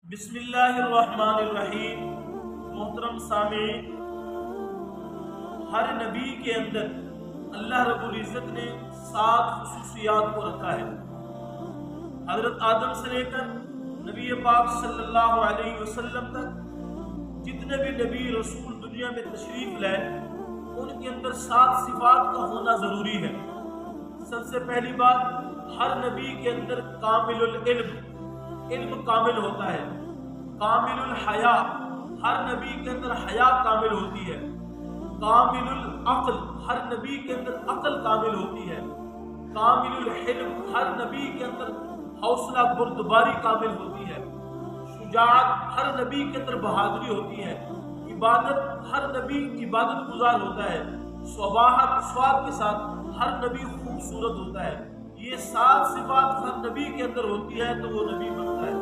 बिस्मिल्लाहिर्रहमानिर्रहीम। मोहतरम सामीईन, हर नबी के अंदर अल्लाह रब्बुल इज़्ज़त ने 7 खुसूसियात को रखा है। हज़रत आदम से लेकर नबी पाक सल्लल्लाहु अलैहि वसल्लम तक जितने भी नबी रसूल दुनिया में तशरीफ लाए, उनके अंदर 7 सिफात का होना ज़रूरी है। सबसे पहली बात, हर नबी के अंदर कामिलुल इल्म कामिल होता है। कामिलुल हया, हर नबी के अंदर हया कामिल होती है। कामिलुल अक्ल, हर नबी के अंदर अक्ल कामिल होती है। कामिलुल हिल्म, हर नबी के अंदर हौसला बुर्दबारी कामिल होती है। शुजाअत, हर नबी के अंदर बहादुरी होती है। इबादत, हर नबी इबादत गुजार होता है। स्वाबाहत, स्वाद के साथ हर नबी खूबसूरत होता है। ये 7 सिफात हर नबी के अंदर होती है तो वो नबी बनता है।